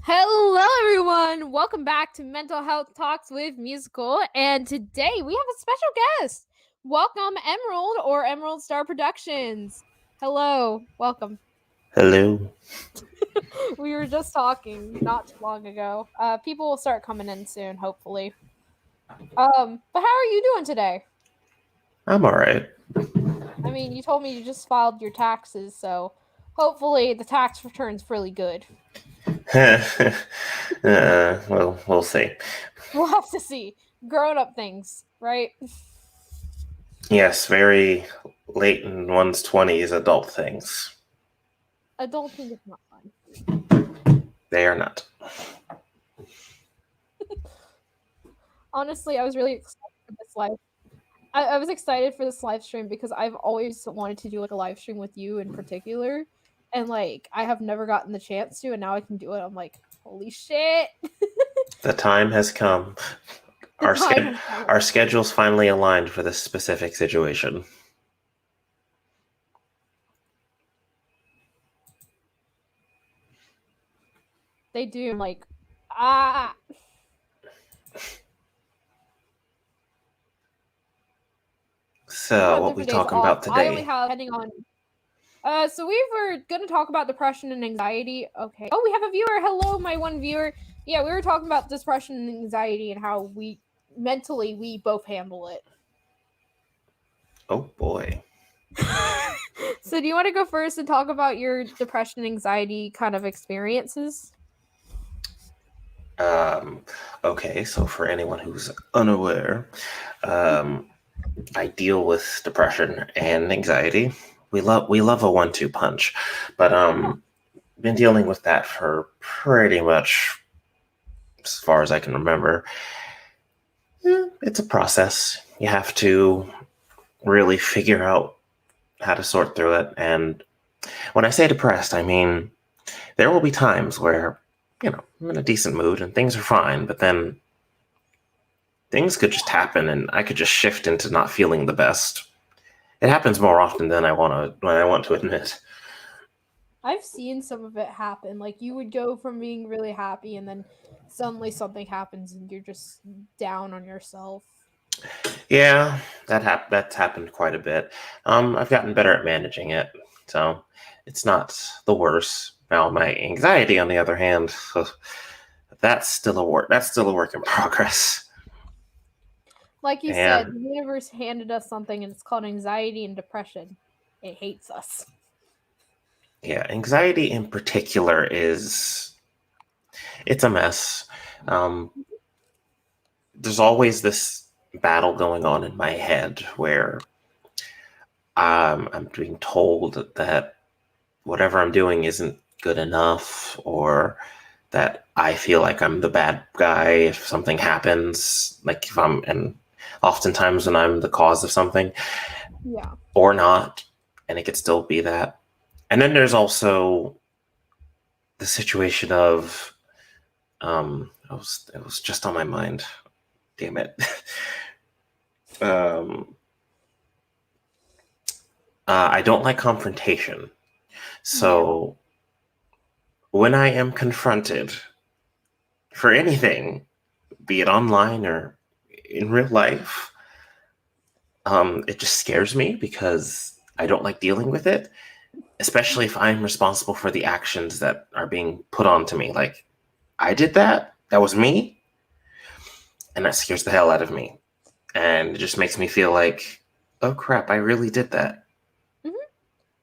Hello, everyone. Welcome back to Mental Health Talks with Musical. And today we have a special guest. Welcome, Emerald or Emerald Star Productions. Hello, welcome. Hello. We were just talking not too long ago. People will start coming in soon, hopefully. But how are you doing today? I'm alright. I mean, you told me you just filed your taxes, so hopefully the tax return's really good. Well, we'll see. We'll have to see. Grown up things, right? Yes, very late in one's 20s adult things. Adulting is not fun. They are not. Honestly, I was really excited for this live. I was excited for this live stream because I've always wanted to do like a live stream with you in particular, and like I have never gotten the chance to, and now I can do it. I'm like, holy shit! The time has come. The Our, time sched- has come. our schedules finally aligned for this specific situation. They do. I'm like, ah. So, what we Different days talking off. about I only today? have depending on. So we were gonna talk about depression and anxiety. Okay. Oh, we have a viewer. Hello, my one viewer. Yeah, we were talking about depression and anxiety and how we mentally we both handle it. Oh boy. So do you want to go first and talk about your depression and anxiety kind of experiences? Um, okay, so for anyone who's unaware, um, I deal with depression and anxiety. We love a 1-2 punch, but been dealing with that for pretty much as far as I can remember. It's a process. You have to really figure out how to sort through it. And when I say depressed, I mean there will be times where I'm in a decent mood and things are fine, but then things could just happen and I could just shift into not feeling the best. It happens more often than I want to admit. I've seen some of it happen. Like you would go from being really happy and then suddenly something happens and you're just down on yourself. Yeah, that's happened quite a bit. I've gotten better at managing it, so it's not the worst. Now, my anxiety, on the other hand, that's still a work. That's still a work in progress. Like you said, And the universe handed us something and it's called anxiety and depression. It hates us. yeah, anxiety in particular it's a mess. Um, there's always this battle going on in my head where I'm being told that whatever I'm doing isn't good enough, or that I feel like I'm the bad guy if something happens, like if I'm, and oftentimes when I'm the cause of something Yeah. or not, and it could still be that. And then there's also the situation of, it was just on my mind. Damn it. um, I don't like confrontation. Yeah. So when I am confronted for anything, be it online or in real life, it just scares me because I don't like dealing with it, especially if I'm responsible for the actions that are being put onto me. Like, I did that, that was me, and that scares the hell out of me. And it just makes me feel like, oh crap, I really did that. Hmm.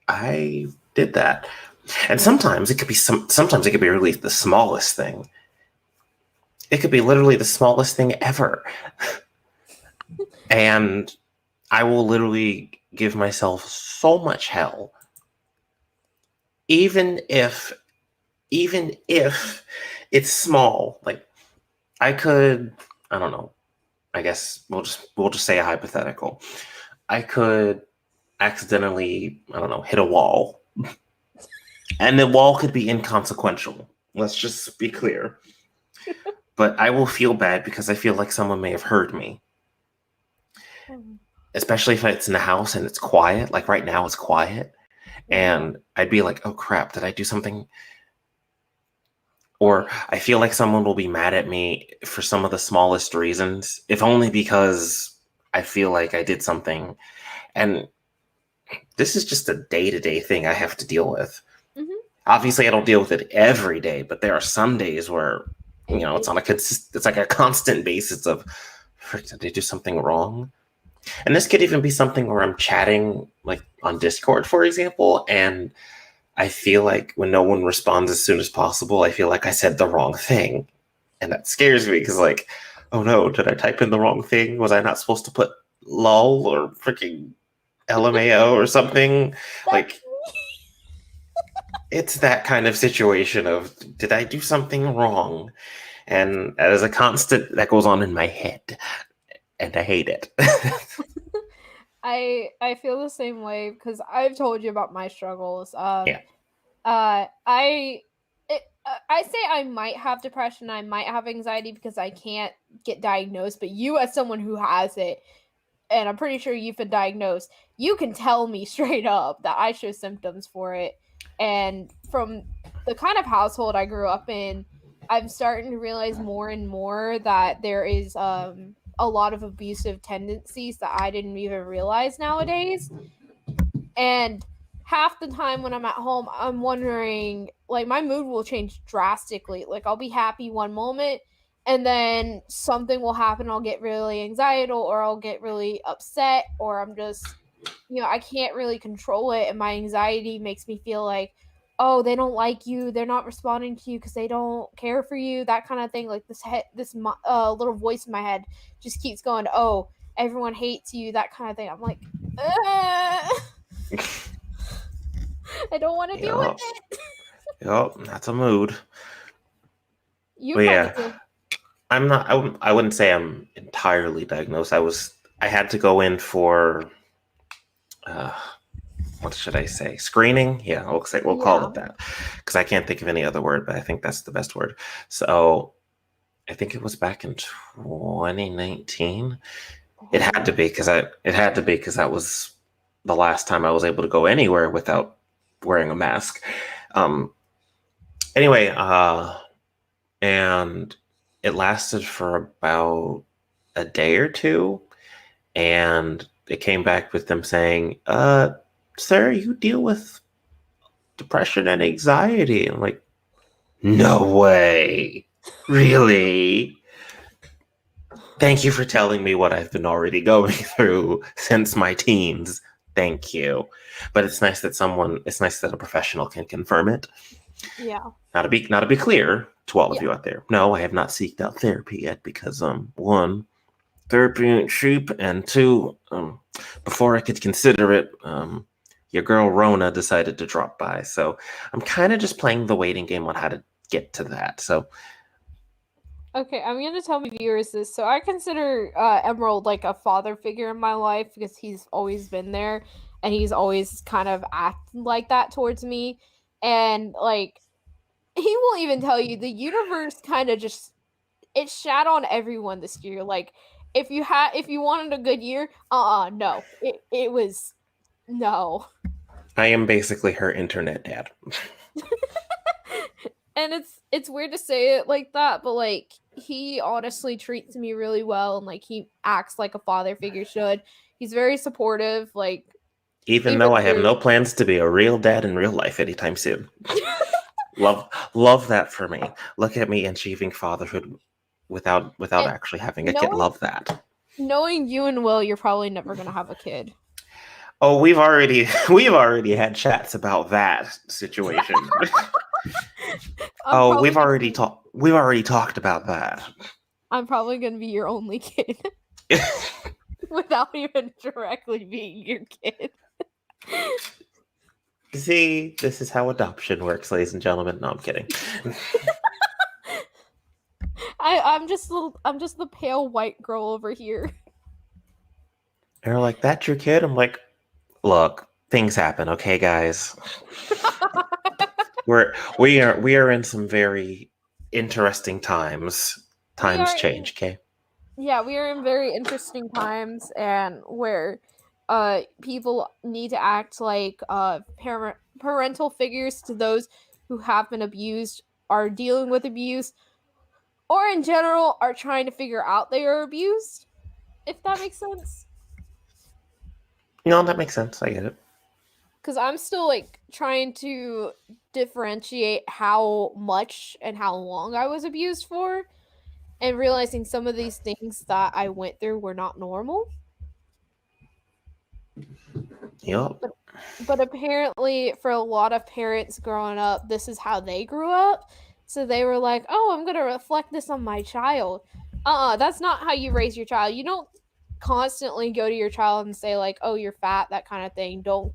I did that. And sometimes it could be really the smallest thing. It could be literally the smallest thing ever. And I will literally give myself so much hell, even if it's small. Like, I could, I don't know, I guess we'll just say a hypothetical. I could accidentally, I don't know, hit a wall, and the wall could be inconsequential. Let's just be clear. But I will feel bad because I feel like someone may have heard me, especially if it's in the house and it's quiet. Like right now, it's quiet. Yeah. And I'd be like, oh crap, did I do something? or I feel like someone will be mad at me for some of the smallest reasons, if only because I feel like I did something. And this is just a day-to-day thing I have to deal with. Mhm. Obviously, I don't deal with it every day, but there are some days where, it's It on it's like a constant basis of, frick, did I do something wrong? And this could even be something where I'm chatting like on Discord, for example, and I feel like when no one responds as soon as possible, I feel like I said the wrong thing. And that scares me because, like, oh no, did I type in the wrong thing? Was I not supposed to put lol or freaking LMAO or something? that's Like, it's that kind of situation of, did I do something wrong? And that is a constant that goes on in my head, and I hate it. I feel the same way because I've told you about my struggles. Yeah. I say I might have depression, I might have anxiety because I can't get diagnosed, but you as someone who has it, and I'm pretty sure you've been diagnosed, you can tell me straight up that I show symptoms for it. And from the kind of household I grew up in, I'm starting to realize more and more that there is a lot of abusive tendencies that I didn't even realize nowadays. And half the time when I'm at home, I'm wondering, like, my mood will change drastically. Like, I'll be happy one moment, and then something will happen. I'll get really anxiety, or I'll get really upset, or I'm just, I can't really control it. And my anxiety makes me feel like, oh, they don't like you. They're not responding to you because they don't care for you. That kind of thing. Like, this little voice in my head just keeps going, oh, everyone hates you. That kind of thing. I'm like, I don't want to deal with Yep. it. Yep. That's a mood. You But probably yeah, do. I'm not. I wouldn't say I'm entirely diagnosed. I had to go in for. Uh, what should I say? Screening? Yeah, we'll call Yeah. it that because I can't think of any other word, but I think that's the best word. So I think it was back in 2019. It had to Oh. be because that was the last time I was able to go anywhere without wearing a mask. Um, anyway, and it lasted for about a day or two, and it came back with them saying, sir, you deal with depression and anxiety. I'm like, no way. Really? Thank you for telling me what I've been already going through since my teens. Thank you. But it's nice that a professional can confirm it. Yeah. Not to be clear to all of Yeah. you out there. No, I have not seeked out therapy yet because one, therapy ain't cheap, and two, before I could consider it, your girl Rona decided to drop by. So I'm kind of just playing the waiting game on how to get to that. So Okay, I'm gonna tell my viewers this. So I consider Emerald like a father figure in my life because he's always been there and he's always kind of acted like that towards me. And like he will even tell you the universe kind of just it shat on everyone this year. Like if you wanted a good year, no. It was no. I am basically her internet dad. And it's weird to say it like that, but like he honestly treats me really well and like he acts like a father figure should. He's very supportive, like Even even though I have through no plans to be a real dad in real life anytime soon. Love that for me. Look at me achieving fatherhood without and actually having a kid. knowing Love that. knowing you and Will, you're probably never gonna have a kid. Oh, we've already had chats about that situation. I'm Oh, probably gonna be we've already talked about that. I'm probably gonna be your only kid without even directly being your kid. See, this is how adoption works, ladies and gentlemen. No, I'm kidding. I'm just the pale white girl over here. They're like, "That's your kid?" I'm like, "Look, things happen, okay, guys. We are in some very interesting times. we Times are in change, okay?" Yeah, we are in very interesting times and where people need to act like parental figures to those who have been abused are dealing with abuse or in general are trying to figure out they are abused, if that makes sense. No, that makes sense. I get it. Because I'm still like trying to differentiate how much and how long I was abused for, and realizing some of these things that I went through were not normal. Yup. But apparently for a lot of parents growing up, this is how they grew up. So they were like, "Oh, I'm going to reflect this on my child." That's not how you raise your child. You don't constantly go to your child and say like, "Oh, you're fat," that kind of thing. Don't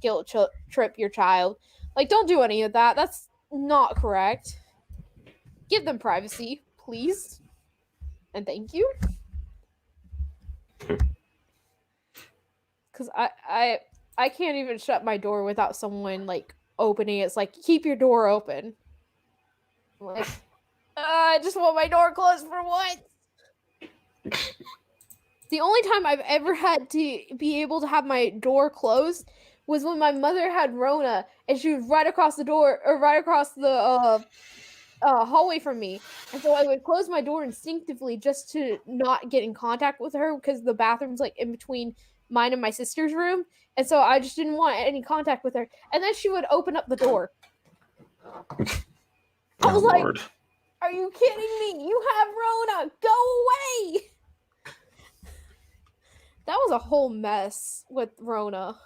trip your child. Like don't do any of that. That's not correct. Give them privacy, please. And thank you. Cuz I can't even shut my door without someone like opening it. It's like, "Keep your door open." Like, I just want my door closed for once. The only time I've ever had to be able to have my door closed was when my mother had Rona and she was right across the door or right across the hallway from me. And so I would close my door instinctively just to not get in contact with her because the bathroom's like in between mine and my sister's room. And so I just didn't want any contact with her. And then she would open up the door. I Oh was like, Lord. "Are you kidding me? You have Rona. Go away." That was a whole mess with Rona.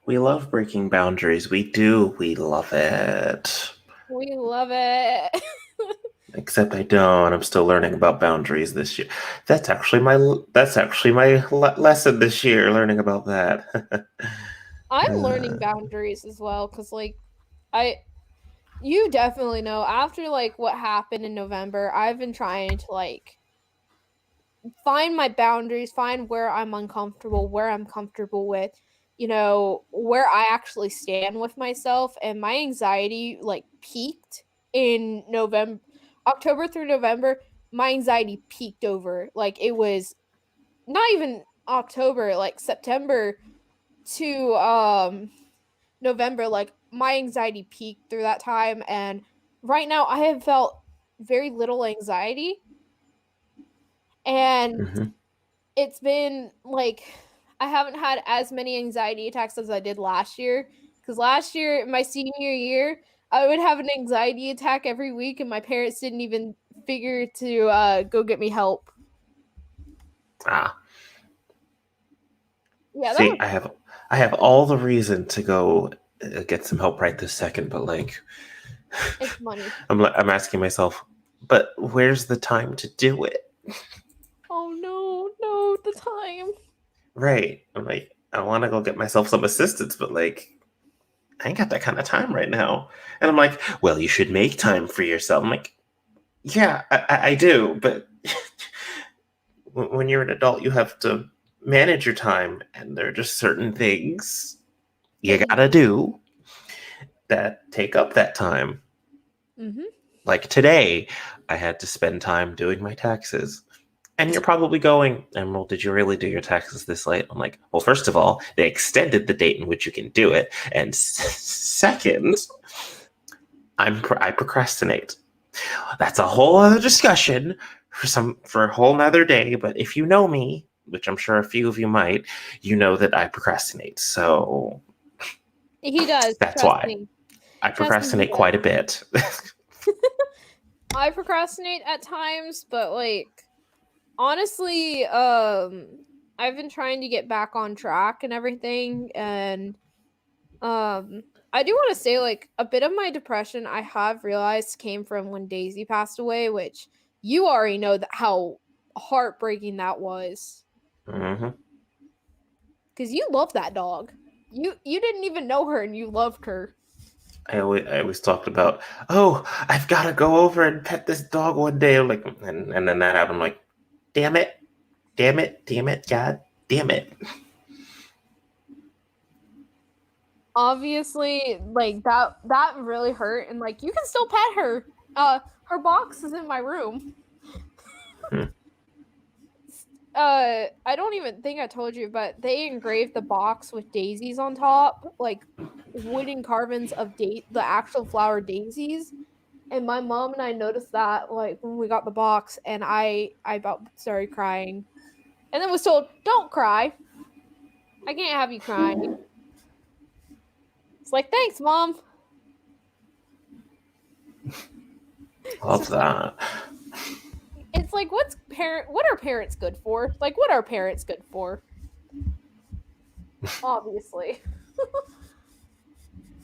We love breaking boundaries. We do. We love it. We love it. Except I don't. I'm still learning about boundaries this year. That's actually my lesson this year. Learning about that. I'm learning boundaries as well because, like, I, you definitely know after, like, what happened in November, I've been trying to, like, find my boundaries, find where I'm uncomfortable, where I'm comfortable with, where I actually stand with myself. And my anxiety like peaked in November, October through November. My anxiety peaked over like it was not even October, like September to November, like my anxiety peaked through that time. And right now I have felt very little anxiety. And Mhm. it's been like I haven't had as many anxiety attacks as I did last year. Because last year, my senior year, I would have an anxiety attack every week, and my parents didn't even figure to go get me help. Ah, Yeah, that see, was I have all the reason to go get some help right this second, but like, it's money. I'm asking myself, but where's the time to do it? Oh no, no, the time. Right. I'm like, I want to go get myself some assistance, but like, I ain't got that kind of time right now. And I'm like, well, you should make time for yourself. I'm like, yeah, I do, but when you're an adult, you have to manage your time, and there are just certain things That you you gotta do that take up that time. Mm-hmm. Like today, I had to spend time doing my taxes. And you're probably going, Emerald, did you really do your taxes this late? I'm like, well, first of all, they extended the date in which you can do it. And second, I procrastinate. That's a whole other discussion for a whole nother day. But if you know me, which I'm sure a few of you might, you know that I procrastinate. So He does. that's Trust why me. I Trust me, he procrastinate does. quite a bit. I procrastinate at times, but like honestly, I've been trying to get back on track and everything, and I do want to say like a bit of my depression I have realized came from when Daisy passed away, which you already know that how heartbreaking that was Hmm. because you love that dog. You didn't even know her and you loved her. I always talked about, oh, I've got to go over and pet this dog one day. I'm like, and then that happened. I'm like, damn it, damn it, damn it, God, damn it. Obviously, like that really hurt, and like you can still pet her. Her box is in my room. Hmm. I don't even think I told you, but they engraved the box with daisies on top, like wooden carvings of the actual flower daisies. And my mom and I noticed that like when we got the box, and I about started crying, and then was told, "Don't cry. I can't have you crying." It's like, thanks, mom. It's Love just like that. it's like what are parents good for? Like what are parents good for? Obviously.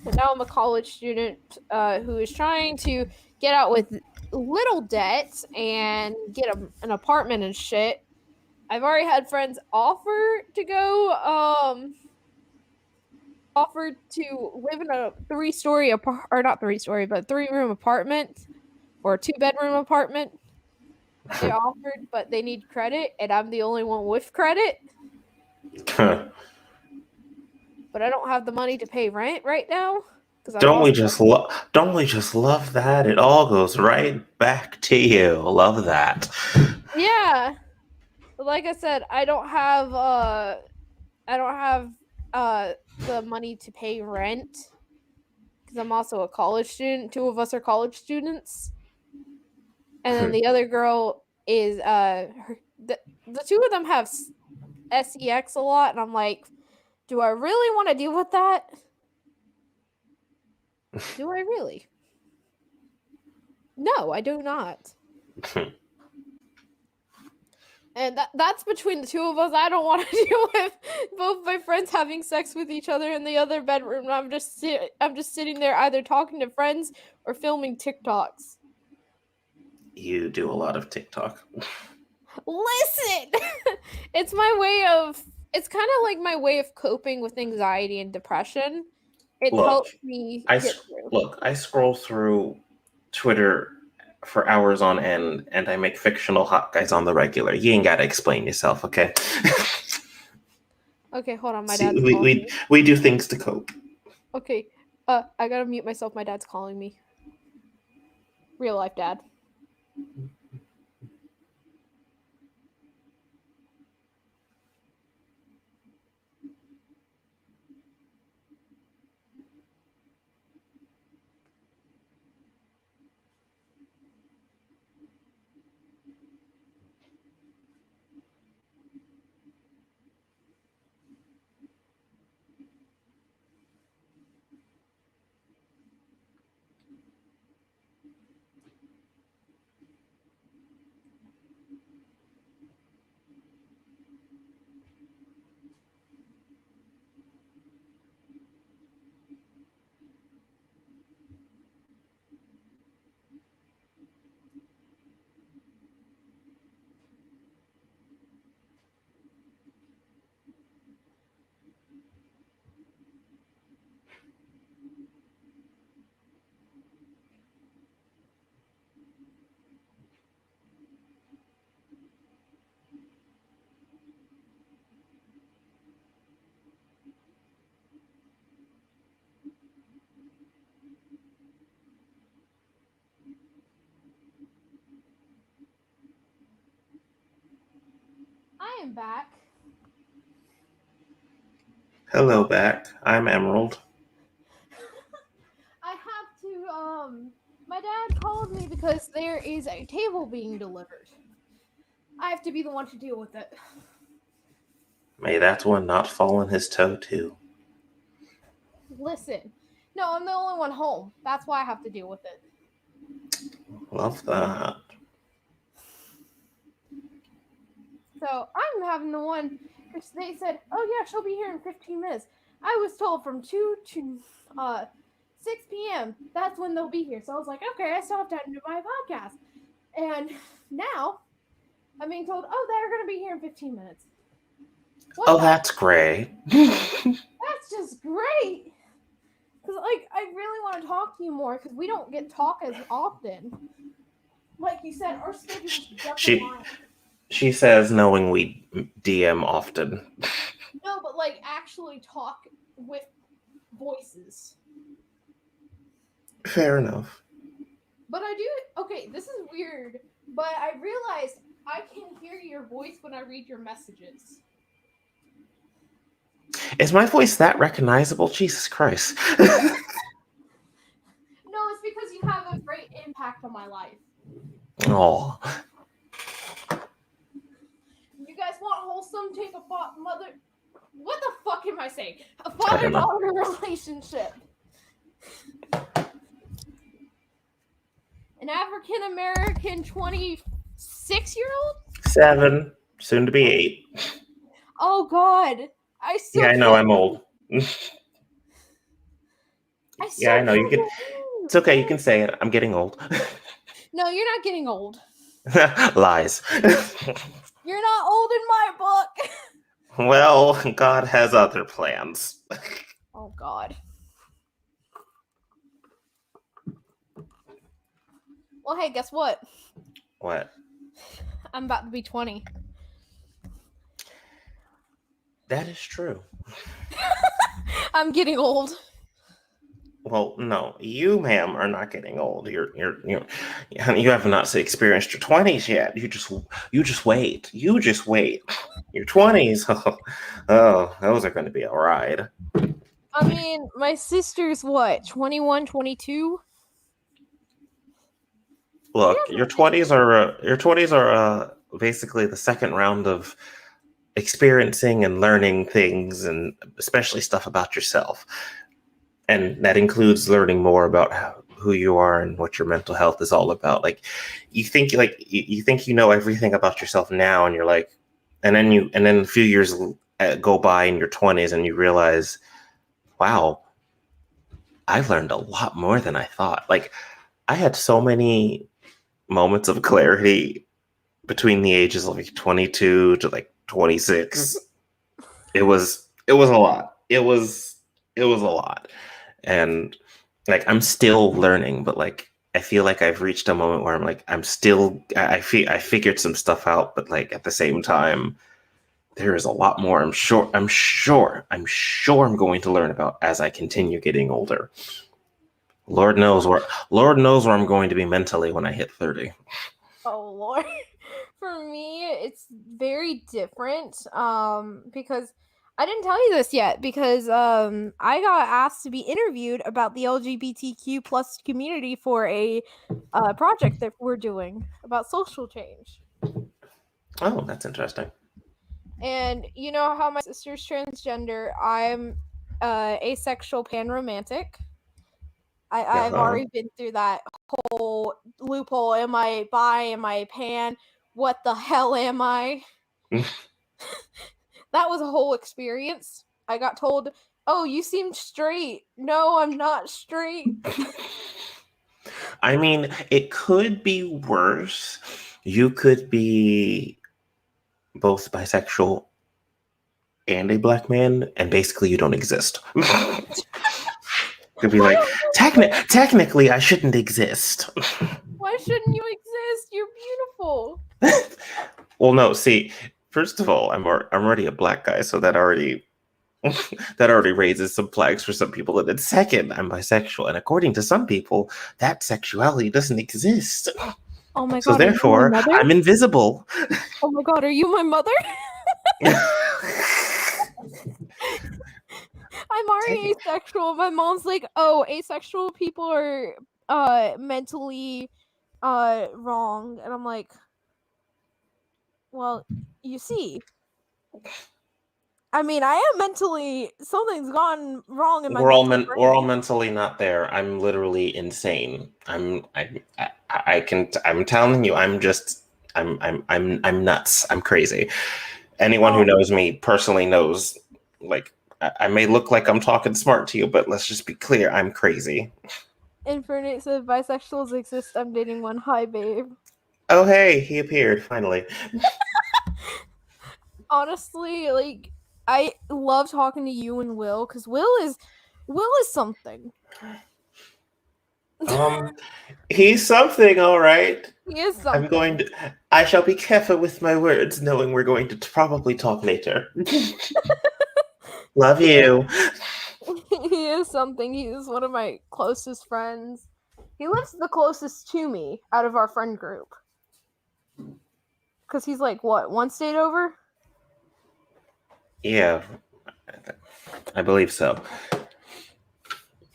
And now I'm a college student who is trying to get out with little debt and get an apartment and shit. I've already had friends offered to live in a three-story or not three-story, but three-room apartment or a two-bedroom apartment. They offered, but they need credit, and I'm the only one with credit. But I don't have the money to pay rent right now because I'm Don't we also just love that? It all goes right back to you. Love that. yeah. But like I said, I don't have the money to pay rent because I'm also a college student. Two of us are college students, and then the other girl is the two of them have sex a lot, and I'm like, do I really want to deal with that? Do I really? No, I do not. And that's between the two of us. I don't want to deal with both my friends having sex with each other in the other bedroom. I'm just sitting there either talking to friends or filming TikToks. You do a lot of TikTok. Listen, it's my way of. It's kind of like my way of coping with anxiety and depression. It Look, helps me I get through. look. I scroll through Twitter for hours on end, and I make fictional hot guys on the regular. You ain't gotta explain yourself, okay? Okay, hold on. My See, dad's we, calling we me. we do things to cope. Okay, I gotta mute myself. My dad's calling me. Real life dad. I am back. Hello, back. I'm Emerald. I have to my dad called me because there is a table being delivered. I have to be the one to deal with it. May that one not fall on his toe too. Listen. No, I'm the only one home. That's why I have to deal with it. Love that. So I'm having the one because they said, "Oh yeah, she'll be here in 15 minutes." I was told from 2 to 6 p.m. That's when they'll be here. So I was like, "Okay, I still have time to do my podcast." And now I'm being told, "Oh, they're going to be here in 15 minutes." What Oh, the? that's great. That's just great. Because like I really want to talk to you more because we don't get talk as often. Like you said, our schedules just she align. she says, knowing we DM often. No, but like actually talk with voices. Fair enough. But I do. Okay, this is weird, but I realized I can hear your voice when I read your messages. Is my voice that recognizable? Jesus Christ. No, it's because you have a great impact on my life. Oh, You guys want wholesome? Take a mother. What the fuck am I saying? A I don't know. father-daughter relationship. An African American 26-year-old? 7, soon to be 8. Oh God, I still. Yeah, I know. I'm old. I still Yeah, I know. You can. can't It's okay. You can say it. I'm getting old. No, you're not getting old. Lies. You're not old in my book. Well, God has other plans. Oh God. Well, hey, guess what? What? I'm about to be 20. That is true. I'm getting old. Well, no, you, ma'am, are not getting old. You have not experienced your 20s yet. You just wait. You just wait. Your 20s. Oh, those are going to be a ride. I mean, my sister's what? 21, 22? Look, your 20s are basically the second round of experiencing and learning things, and especially stuff about yourself. And that includes learning more about who you are and what your mental health is all about. Like, you think you know everything about yourself now, and you're like, and then a few years go by in your 20s, and you realize, wow, I've learned a lot more than I thought. Like, I had so many moments of clarity between the ages of like 22 to like 26. It was a lot. It was a lot. And like, I'm still learning, but like, I feel like I've reached a moment where I'm like, I figured some stuff out, but like, at the same time, there is a lot more I'm going to learn about as I continue getting older. Lord knows where I'm going to be mentally when I hit 30. Oh Lord. For me, it's very different. Because I didn't tell you this yet because I got asked to be interviewed about the LGBTQ plus community for a project that we're doing about social change. Oh, that's interesting. And you know how my sister's transgender, I'm asexual panromantic. I've Uh-huh. already been through that whole loophole. Am I bi? Am I pan? What the hell am I? That was a whole experience. I got told, "Oh, you seem straight." No, I'm not straight. I mean, it could be worse. You could be both bisexual and a black man, and basically you don't exist. Could be Why like, don't you technically, I shouldn't exist. why shouldn't you exist? You're beautiful. Well, no. See, first of all, I'm already a black guy, so that already that already raises some flags for some people. And then second, I'm bisexual, and according to some people, that sexuality doesn't exist. Oh my So god, are you my therefore, mother? I'm invisible. Oh my god, are you my mother? I'm already Technically, asexual. My mom's like, "Oh, asexual people are mentally wrong." And I'm like, "Well, you see, I mean, I am mentally something's gone wrong in my mental we're all brain." mentally not there. I'm literally insane. I'm telling you, I'm nuts. I'm crazy. Anyone who Well, knows me personally knows, like, I may look like I'm talking smart to you, but let's just be clear, I'm crazy. Infinite said bisexuals exist. I'm dating one. Hi, babe. Oh hey, he appeared finally. Honestly, like, I love talking to you and Will because Will is something. Um, he's something, all right. He is I'm something. going to. I shall be careful with my words, knowing we're going to probably talk later. Love He you. he is something. He's one of my closest friends. He lives the closest to me out of our friend group. Because he's like, what, one state over? Yeah, I believe so.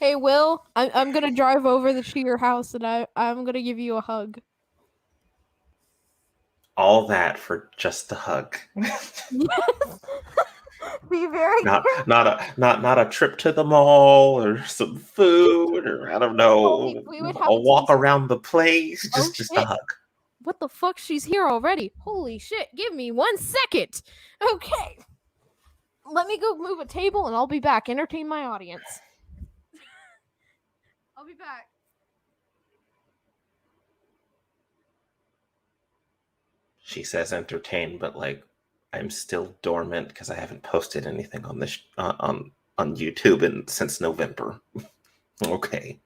Hey, Will, I'm gonna drive over to your house and I'm gonna give you a hug. All that for just a hug. Be very Not a trip to the mall or some food or I don't Oh, know, we would have a it to be walk around the place. Oh Just a shit. hug. What the fuck? She's here already. Holy shit. Give me 1 second. Okay. Let me go move a table and I'll be back. Entertain my audience. I'll be back. She says entertain, but like I'm still dormant because I haven't posted anything on this on YouTube since November. Okay.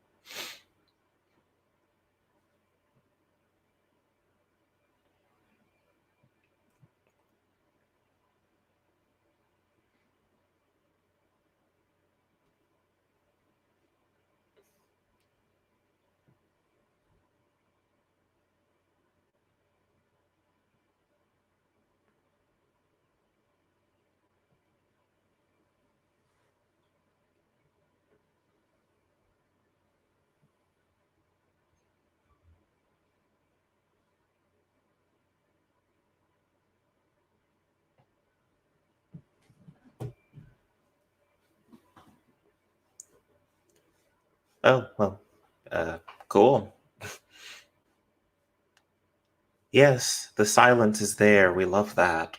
Oh, well, uh, cool. Yes, the silence is there. We love that.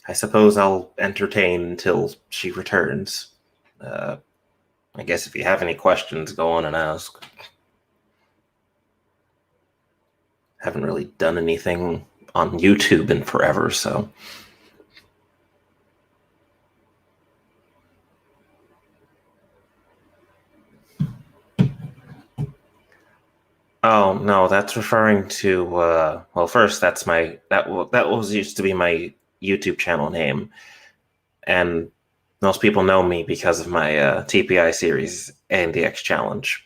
I suppose I'll entertain until she returns. Uh, I guess if you have any questions, go on and ask. Haven't really done anything on YouTube in forever, so. Oh no, that's referring to well first that's my that was used to be my YouTube channel name. And most people know me because of my TPI series and the X Challenge.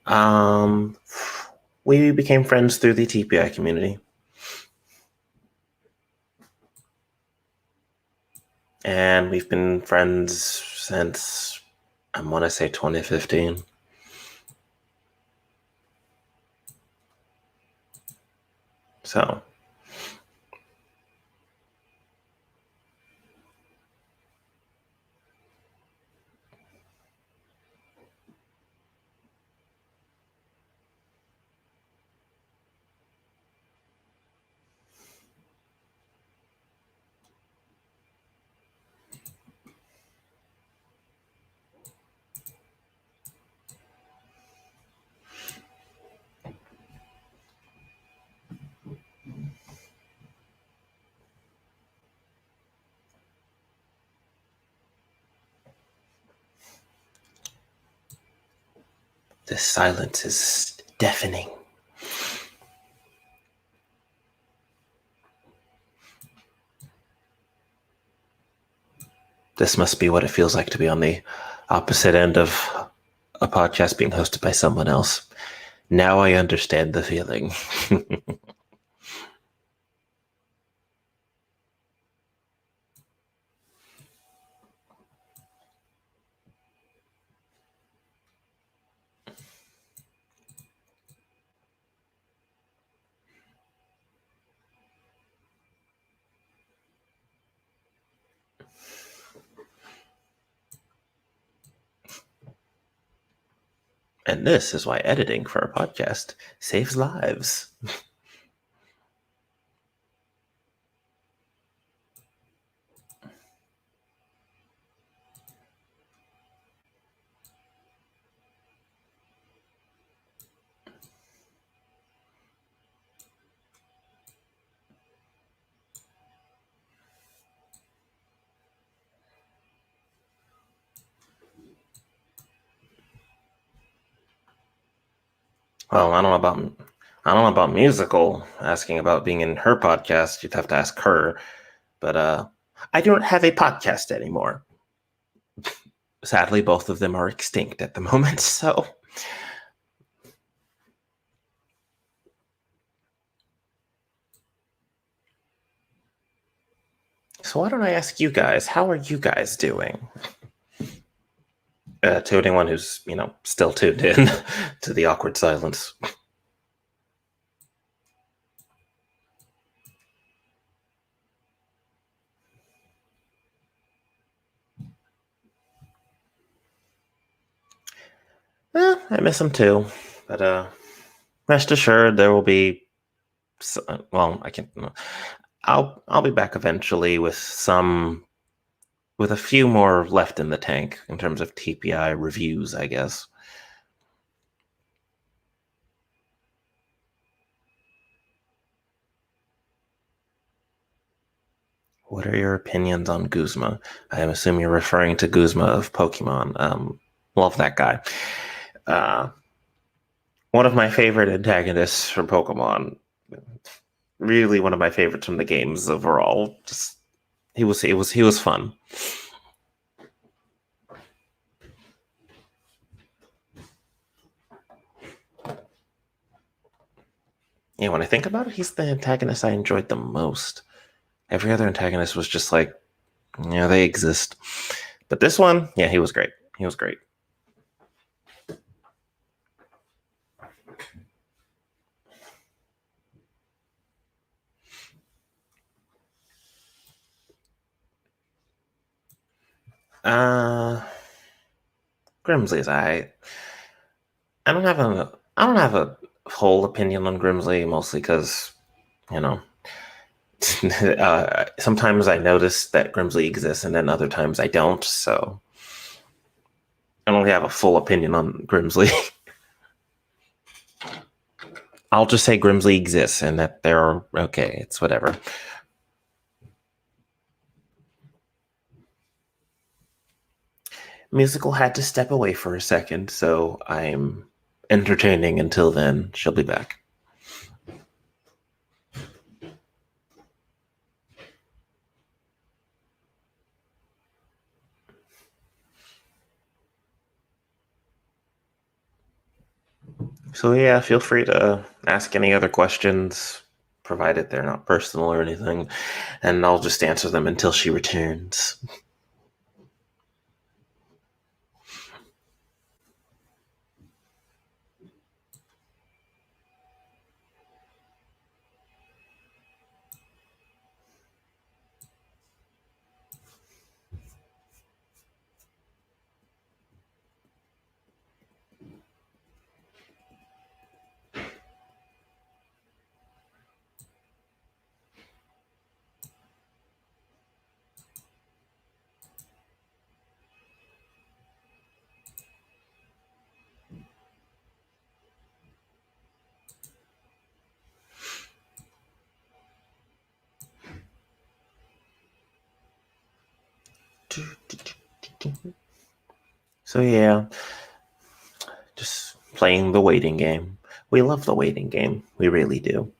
Um we became friends through the TPI community. And we've been friends since I want to say 2015. So, the silence is deafening. This must be what it feels like to be on the opposite end of a podcast being hosted by someone else. Now I understand the feeling. And this is why editing for a podcast saves lives. Well, I don't know about musical. Asking about being in her podcast, you'd have to ask her. But I don't have a podcast anymore. Sadly, both of them are extinct at the moment. So, So why don't I ask you guys, how are you guys doing? To anyone who's, still tuned in to the awkward silence. I miss them too, but rest assured there will be. Well, I can. I'll be back eventually with a few more left in the tank in terms of TPI reviews, I guess. What are your opinions on Guzma? I assume you're referring to Guzma of Pokemon. Love that guy. Uh, One of my favorite antagonists from Pokemon. Really, one of my favorites from the games overall. Just he was fun. Yeah, when I think about it, he's the antagonist I enjoyed the most. Every other antagonist was just like, yeah, they exist. But this one, yeah, he was great. He was great. Uh Grimsley's I don't have a whole opinion on Grimsley, mostly because, you know, sometimes I notice that Grimsley exists and then other times I don't, so I don't really have a full opinion on Grimsley. I'll just say Grimsley exists and that they're okay. It's whatever. Musical had to step away for a second, so I'm entertaining until then. She'll be back. So yeah, feel free to ask any other questions, provided they're not personal or anything, and I'll just answer them until she returns. So yeah, just playing the waiting game. We love the waiting game. We really do.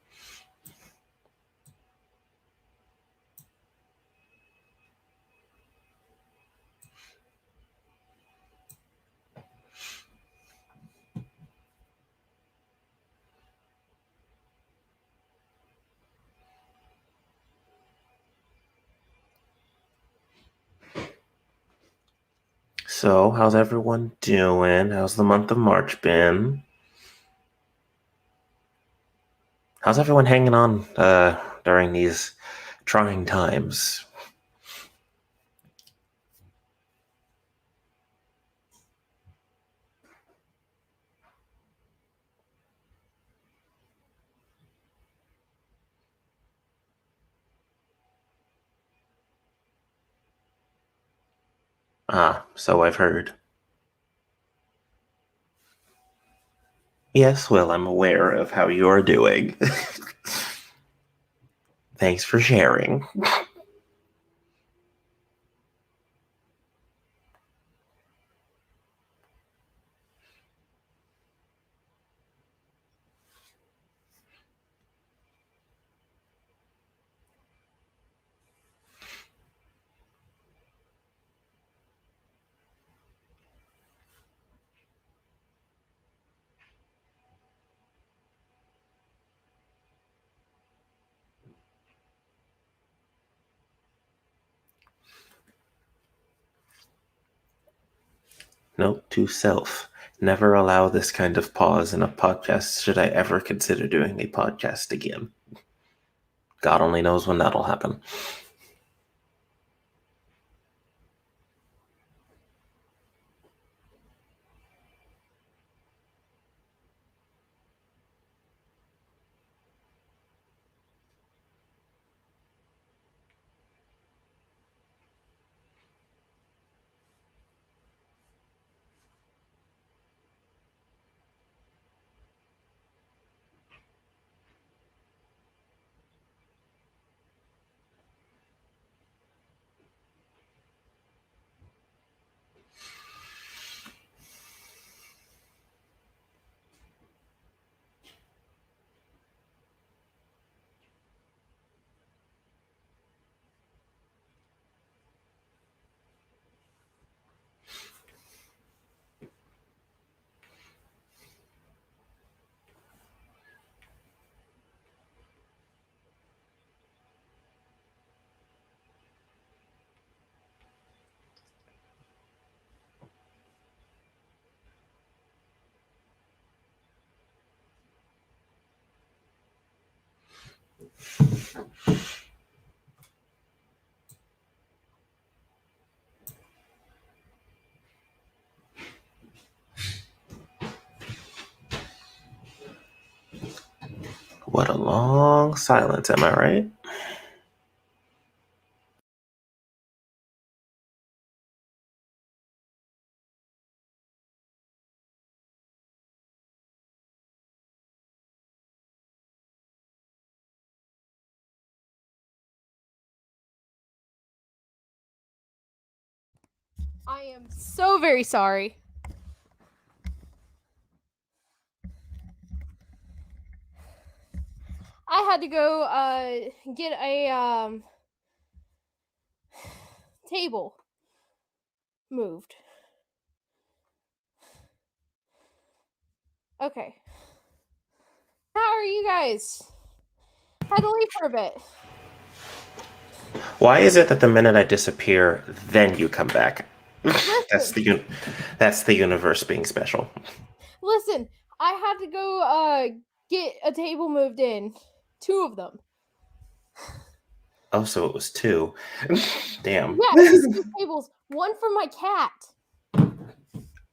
So, how's everyone doing? How's the month of March been? How's everyone hanging on during these trying times? Ah, so I've heard. Yes, well, I'm aware of how you're doing. Thanks for sharing. Note to self. Never allow this kind of pause in a podcast should I ever consider doing a podcast again. God only knows when that'll happen. What a long silence, am I right? I am so very sorry. I had to go get a table moved. Okay. How are you guys? Had to leave for a bit. Why is it that the minute I disappear, then you come back? that's Listen, that's the universe being special. listen. I had to go get a table moved in. 2 of them. Oh, so it was 2. Damn. Yeah, it was 2 tables. One for my cat.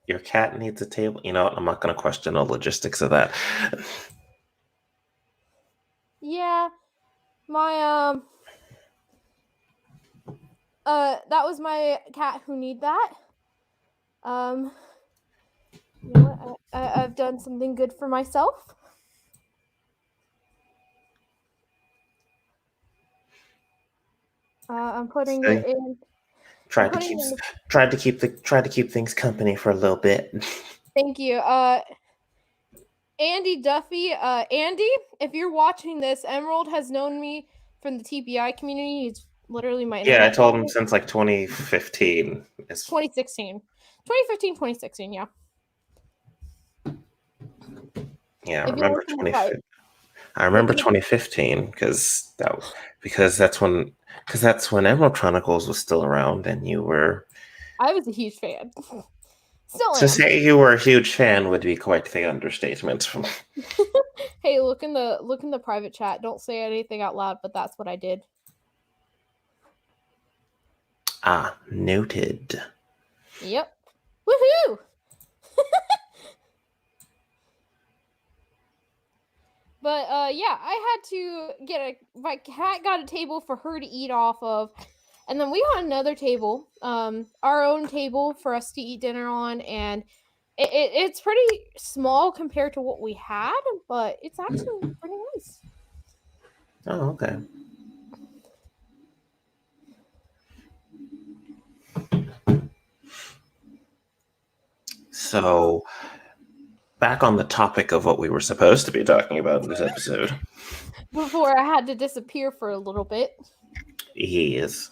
Your cat needs a table. You know what? I'm not going to question the logistics of that. Yeah, my that was my cat who need that. You know what? I've done something good for myself. I'm putting See? it in. I'm Tried to putting keep it in. tried to keep things company for a little bit. Thank you. Andy Duffy. Andy, if you're watching this, Emerald has known me from the TPI community. He's literally my Yeah, I internet told him father. since like 2015. It's 2016. 2015, 2016, yeah. yeah, If you look in the private. I Look remember in the 2015 because that's when Emerald Chronicles was still around and you were I was a huge fan. Still to am. say you were a huge fan would be quite the understatement. Hey, look in the private chat. Don't say anything out loud, but that's what I did. Ah, noted. Yep. Woohoo! But yeah, I had to get my cat got a table for her to eat off of, and then we got another table, our own table for us to eat dinner on, and it's pretty small compared to what we had, but it's actually pretty nice. Oh, okay. So, back on the topic of what we were supposed to be talking about in this episode. Before I had to disappear for a little bit. He is.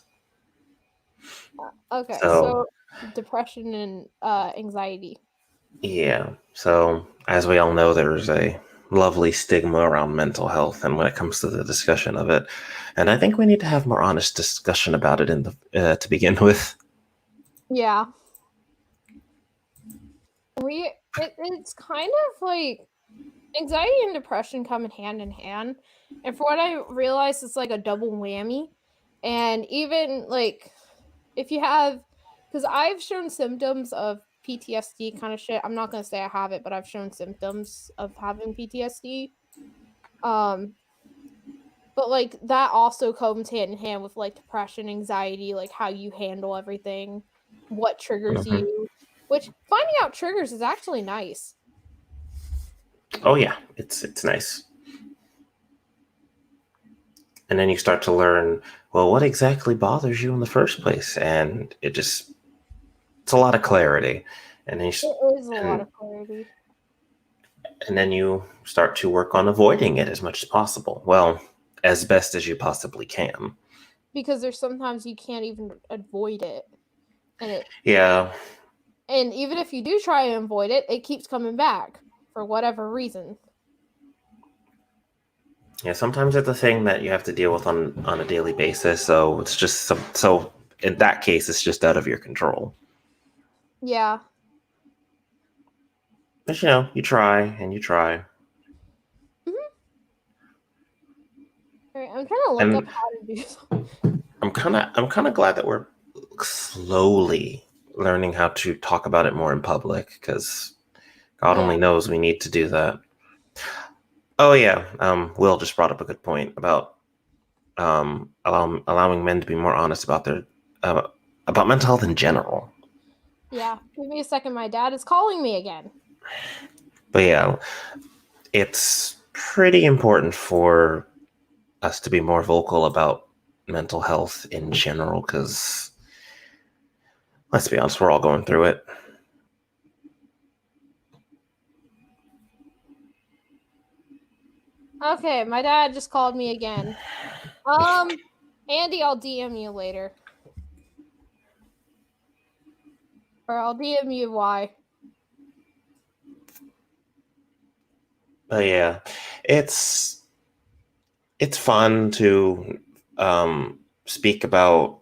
Okay, So, so depression and anxiety. yeah. So, as we all know, there's a lovely stigma around mental health, and when it comes to the discussion of it, and I think we need to have more honest discussion about it in the to begin with. Yeah. It's kind of like anxiety and depression come in hand, and for what I realized, it's like a double whammy. And even like if you have, because I've shown symptoms of PTSD kind of shit. I'm not gonna say I have it, but I've shown symptoms of having PTSD. Um, but like that also comes hand in hand with like depression, anxiety, like how you handle everything, what triggers Mhm. you. Which finding out triggers is actually nice. Oh yeah, it's nice. And then you start to learn, well, what exactly bothers you in the first place, and it's a lot of clarity. And then It is a lot and, of clarity. and then you start to work on avoiding it as much as possible. Well, as best as you possibly can. Because there's sometimes you can't even avoid it. And it Yeah, and even if you do try and avoid it, it keeps coming back for whatever reason. yeah. Sometimes it's a thing that you have to deal with on a daily basis. So it's just so in that case, it's just out of your control. Yeah. But you try and you try, Mhm. Alright, I'm trying to look up and how to do something. I'm kind of glad that we're slowly learning how to talk about it more in public because God Yeah. only knows we need to do that. Oh yeah, Will just brought up a good point about allowing men to be more honest about their uh, about mental health in general. Yeah. Give me a second. My dad is calling me again. But yeah, it's pretty important for us to be more vocal about mental health in general because let's be honest, we're all going through it. Okay, my dad just called me again. Andy, I'll DM you later. Or I'll DM you why. But yeah, it's it's fun to speak about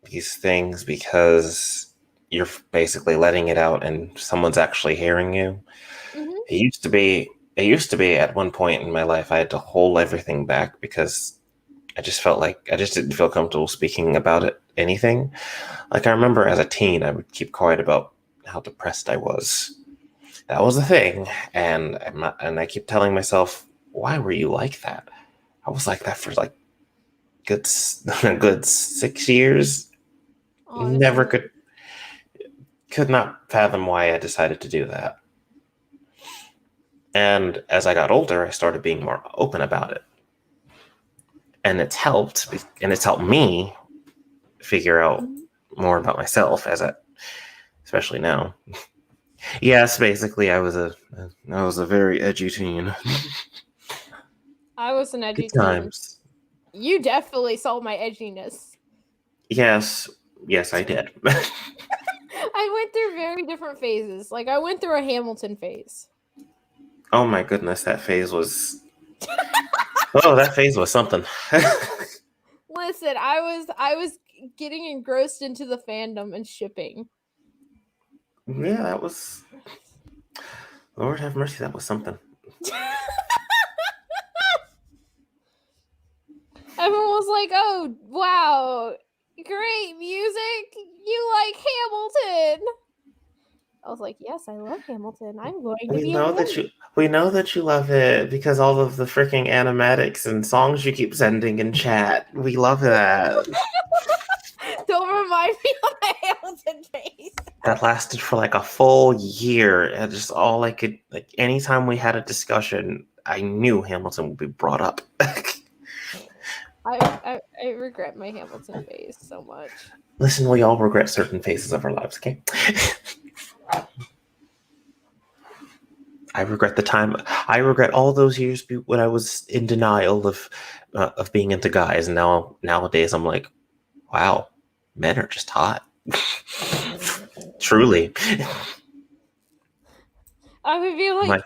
these things because you're basically letting it out and someone's actually hearing you. Mm-hmm. It used to be at one point in my life I had to hold everything back because I just felt like I just didn't feel comfortable speaking about it anything. Like I remember as a teen I would keep quiet about how depressed I was. That was the thing. And I keep telling myself, why were you like that? I was like that for like good a good 6 years. Never Honestly. could not fathom why I decided to do that. And as I got older, I started being more open about it. And it's helped me figure out Mhm. more about myself especially now. Yes, basically I was a very edgy teen. I was an Good edgy teen. times. You definitely saw my edginess. Yes, yes, I did. I went through very different phases. Like I went through a Hamilton phase. Oh my goodness, that phase was something. Listen, I was getting engrossed into the fandom and shipping. Yeah, that was Lord have mercy, that was something. Everyone was like, "Oh, wow. Great music. You like Hamilton." I was like, "Yes, I love Hamilton. I'm going to We be a know that woman." you love it because all of the freaking animatics and songs you keep sending in chat. We love that. Don't remind me of the Hamilton phase. That lasted for like a full year. And just all I could like anytime we had a discussion, I knew Hamilton would be brought up. I regret my Hamilton phase so much. Listen, we all regret certain phases of our lives, okay? I regret the time. I regret all those years when I was in denial of being into guys, and nowadays I'm like, wow, men are just hot. Truly, I would be my like,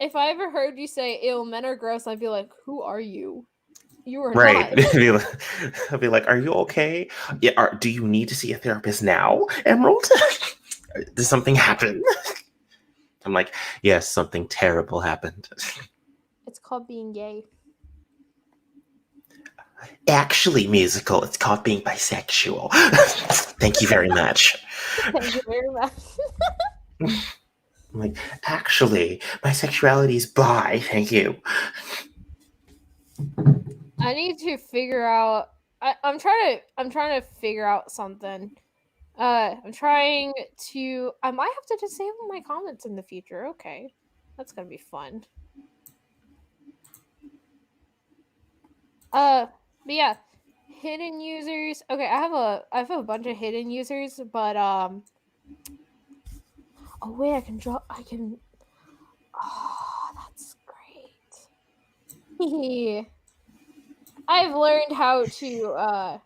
if I ever heard you say, "Ew, men are gross," I'd be like, "Who are you? You are right. not." I'd be like, are you okay? Yeah. Do you need to see a therapist now, Emerald? Did something happen? I'm like, yes, something terrible happened. It's called being gay. Actually, musical, it's called being bisexual. Thank you very much. Thank you very much. I'm like, actually, my sexuality is bi. Thank you. I need to figure out. I'm trying to figure out something. I'm trying to. I might have to disable my comments in the future. Okay, that's gonna be fun. But yeah, hidden users. Okay, I have a bunch of hidden users, but oh wait, I can draw. I can. Oh, that's great. I've learned how to.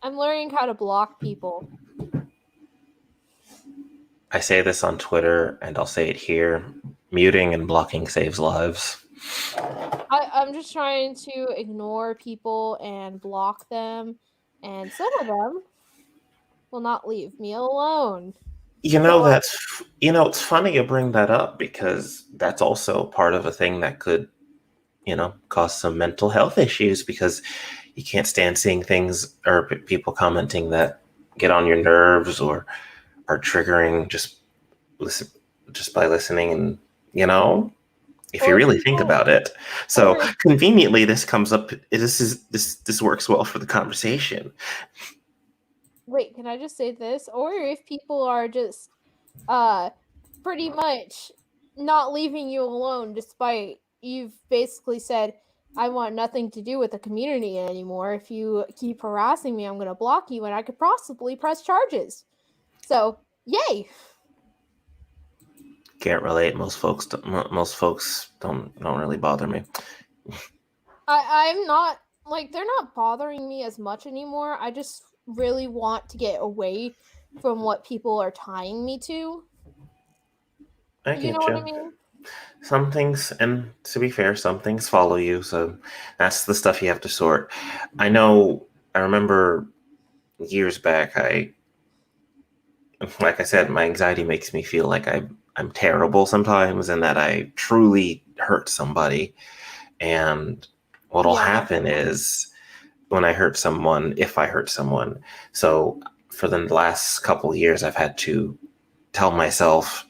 I'm learning how to block people. I say this on Twitter, and I'll say it here. Muting and blocking saves lives. I'm just trying to ignore people and block them, and some of them will not leave me alone. So It's funny you bring that up because that's also part of a thing that could, cause some mental health issues because you can't stand seeing things or people commenting that get on your nerves or are triggering listen, just by listening and, if you or really think people about it. So or conveniently, this comes up. This works well for the conversation. wait, can I just say this? Or if people are just uh pretty much not leaving you alone despite you've basically said I want nothing to do with the community anymore. If you keep harassing me, I'm going to block you and I could possibly press charges. So, yay. Can't relate. Most folks don't really bother me. I'm not like they're not bothering me as much anymore. I just really want to get away from what people are tying me to. I You know get what I you. mean? Some things, and to be fair, some things follow you. So that's the stuff you have to sort. I know. I remember years back. Like I said, my anxiety makes me feel like I'm terrible sometimes, and that I truly hurt somebody. And what'll Yeah. happen is when I hurt someone, if I hurt someone. So for the last couple of years, I've had to tell myself,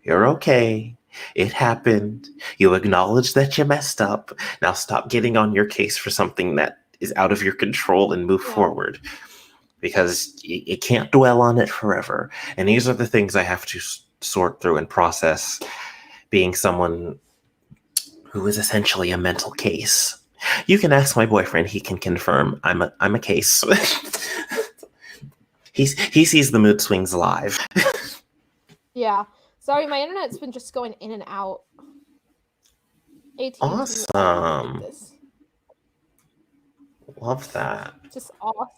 "You're okay. It happened. You acknowledge that you messed up. Now stop getting on your case for something that is out of your control and move Yeah. forward." Because you can't dwell on it forever. And these are the things I have to sort through and process, being someone who is essentially a mental case. You can ask my boyfriend; he can confirm I'm a case. He sees the mood swings live. Yeah. Sorry, my internet's been just going in and out. AT&T will never forget Awesome. this. Love that. Just awesome.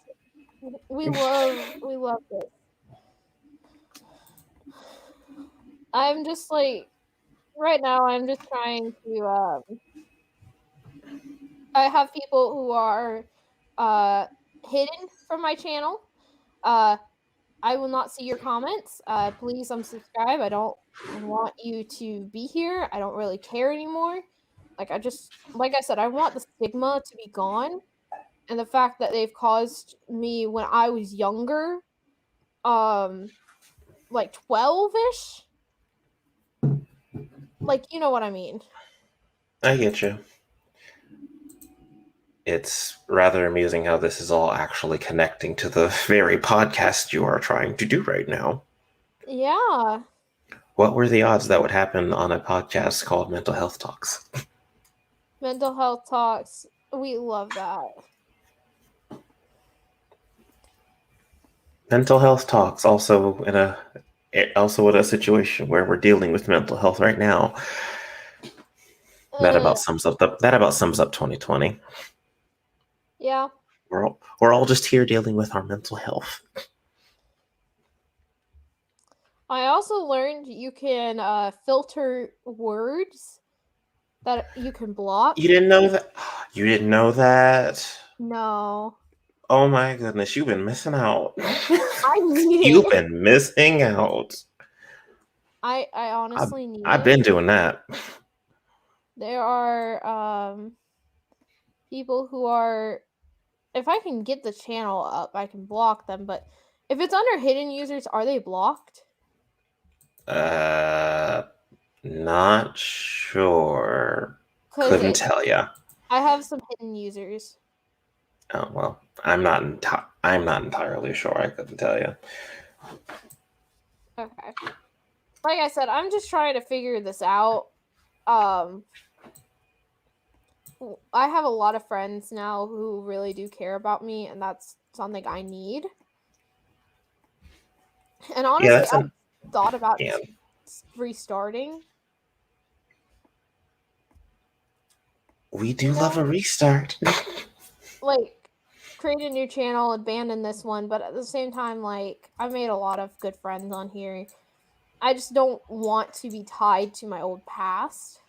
We love this. I'm just like right now I'm just trying to I have people who are hidden from my channel. Uh I will not see your comments. Please unsubscribe. I don't want you to be here. I don't really care anymore. Like I said, I want the stigma to be gone and the fact that they've caused me when I was younger, um like 12ish. Like you know what I mean. I get you. It's rather amusing how this is all actually connecting to the very podcast you are trying to do right now. Yeah. What were the odds that would happen on a podcast called Mental Health Talks? Mental health talks. We love that. Mental Health Talks also in a situation where we're dealing with mental health right now. Uh, That about sums up 2020. yeah. We're all just here dealing with our mental health. I also learned you can filter words that you can block. You didn't know that? You didn't know that? No. Oh my goodness, you've been missing out. I need You've it. been missing out. I honestly need I've it. been doing that. There are people who are, if I can get the channel up, I can block them, but if it's under hidden users, are they blocked? Uh, Not sure. Cuz Couldn't tell ya. I have some hidden users. Oh well, I'm not entirely sure. I couldn't tell you. Okay. Like I said, I'm just trying to figure this out. Um I have a lot of friends now who really do care about me, and that's something I need. And Yeah, honestly, that's I a thought about yeah. restarting, We you do love know? a restart. Like, create a new channel, abandon this one, but at the same time, like, I've made a lot of good friends on here. I just don't want to be tied to my old past.